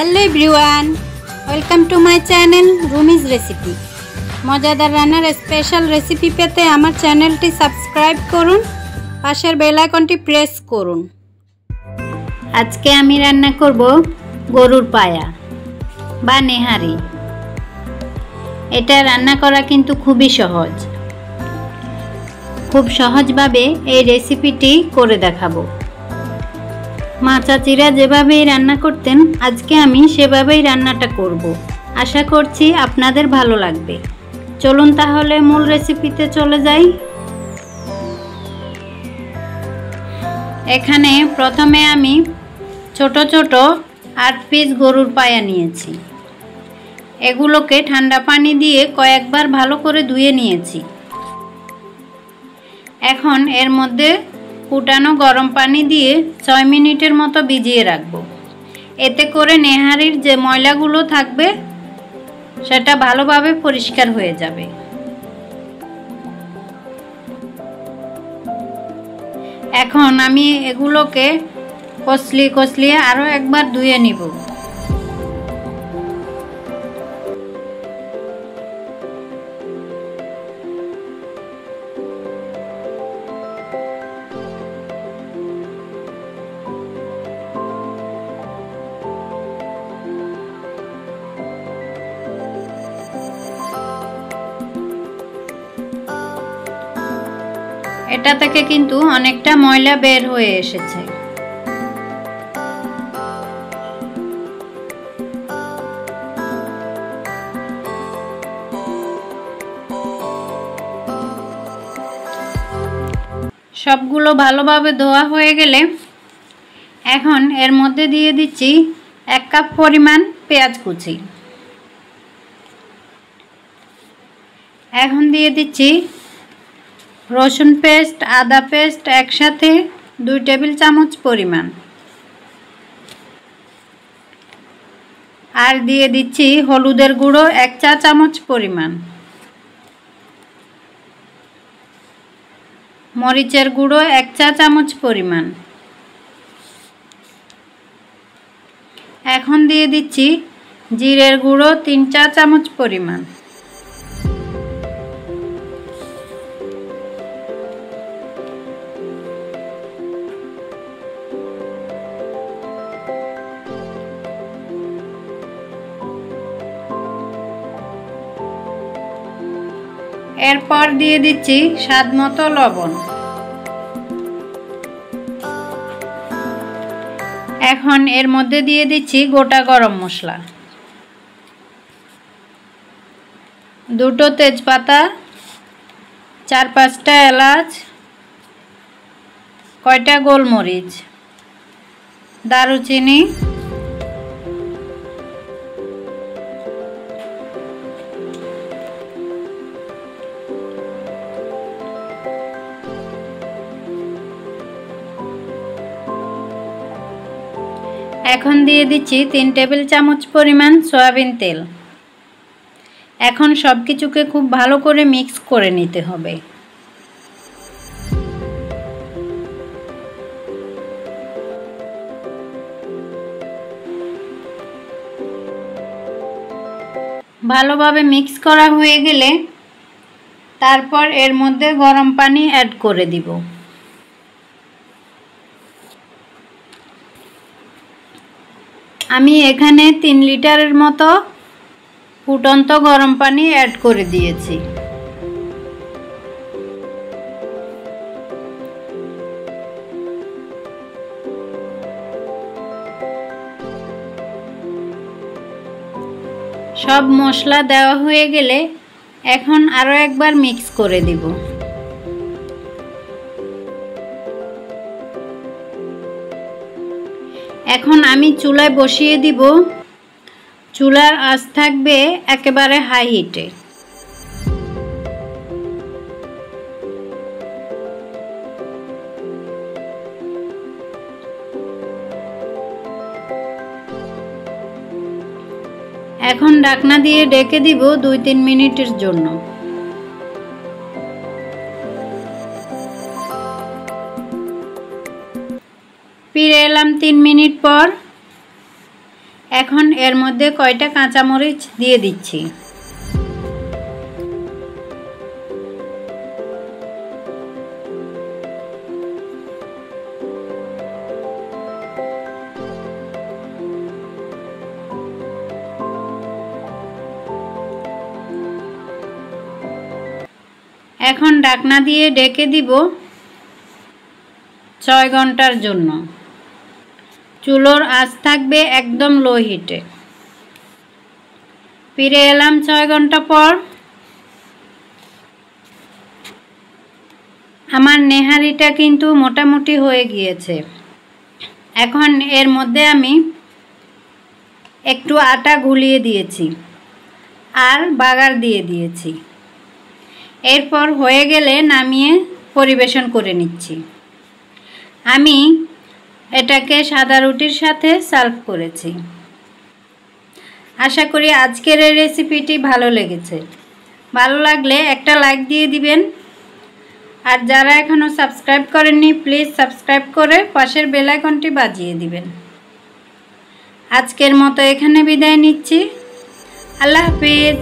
Hello everyone, welcome to my channel Rumi's recipe. মজাদার রান্নার special recipe পেতে আমার চ্যানেলটি সাবস্ক্রাইব করুন, পাশের বেল আইকনটি প্রেস করুন। আজকে আমি রান্না করব গরুর পায়া বা নেহারি। এটা রান্না করা কিন্তু খুবই সহজ। খুব সহজভাবে এই রেসিপিটি করে দেখাবো। মা চাচিরা যেভাবেই রান্না করতেন আজকে আমি সেভাবেই রান্নাটা করব। আশা করছি আপনাদের ভালো লাগবে। চলুন তাহলে মূল রেসিপিতে চলে যাই। এখানে প্রথমে আমি ছোট ছোট 8 পিস গরুর পায়া নিয়েছি। এগুলোকে ঠান্ডা পানি দিয়ে কয়েকবার ভালো করে ধুয়ে নিয়েছি। এখন এর মধ্যে ফুটানো গরম পানি দিয়ে 6 মিনিটের মতো ভিজিয়ে রাখবো। এতে করে নেহারির যে ময়লাগুলো থাকবে সেটা ভালোভাবে পরিষ্কার হয়ে যাবে। এখন আমি এগুলোকে কষলিয়ে আরও একবার ধুয়ে নিব। এটা থেকে কিন্তু অনেকটা ময়লা বের হয়ে এসেছে। সবগুলো ভালোভাবে ধোয়া হয়ে গেলে এখন এর মধ্যে দিয়ে দিচ্ছি 1 কাপ পরিমাণ পেঁয়াজ কুচি। এখন দিয়ে দিচ্ছি রসুন পেস্ট, আদা পেস্ট একসাথে 2 টেবিল চামচ পরিমাণ। আর দিয়ে দিচ্ছি হলুদের গুঁড়ো 1 চা চামচ পরিমাণ, মরিচের গুঁড়ো 1 চা চামচ পরিমাণ। এখন দিয়ে দিচ্ছি জিরের গুঁড়ো 3 চা চামচ পরিমাণ। এরপর দিয়ে দিচ্ছি স্বাদ মতো লবণ। এখন এর মধ্যে দিয়ে দিচ্ছি গোটা গরম মশলা, 2টো তেজপাতা, 4-5টা এলাচ, কয়টা গোলমরিচ, দারুচিনি, এখন দিয়ে দিচ্ছি 3 টেবিল চামচ পরিমাণ সয়াবিন তেল। এখন সব কিছুকে খুব ভালো করে মিক্স করে নিতে হবে। ভালোভাবে মিক্স করা হয়ে গেলে তারপর এর মধ্যে গরম পানি অ্যাড করে দিব। আমি এখানে 3 লিটারের মতো ফুটন্ত গরম পানি অ্যাড করে দিয়েছি। সব মশলা দেওয়া হয়ে গেলে এখন আরও একবার মিক্স করে দিব। এখন আমি চুলায় বসিয়ে দিব। চুলার আঁচ থাকবে একেবারে হাই হিটে। এখন ঢাকনা দিয়ে ঢেকে দিব 2-3 মিনিটের জন্য। ফিরে এলাম 3 মিনিট পর। এখন এর মধ্যে কয়টা কাঁচামরিচ দিয়ে দিচ্ছি। এখন ঢাকনা দিয়ে ঢেকে দিব 6 ঘন্টার জন্য। চুলোর আঁচ থাকবে একদম লো হিটে। ফিরে এলাম 6 ঘন্টা পর। আমার নেহারিটা কিন্তু মোটামুটি হয়ে গিয়েছে। এখন এর মধ্যে আমি একটু আটা গুলিয়ে দিয়েছি আর বাগার দিয়ে দিয়েছি। এরপর হয়ে গেলে নামিয়ে পরিবেশন করে নিচ্ছি। আমি এটাকে সাদা রুটির সাথে সার্ভ করেছি। আশা করি আজকের এই রেসিপিটি ভালো লেগেছে। ভালো লাগলে একটা লাইক দিয়ে দিবেন। আর যারা এখনও সাবস্ক্রাইব করেননি প্লিজ সাবস্ক্রাইব করে পাশের বেল আইকনটি বাজিয়ে দিবেন। আজকের মতো এখানে বিদায় নিচ্ছি। আল্লাহ হাফেজ।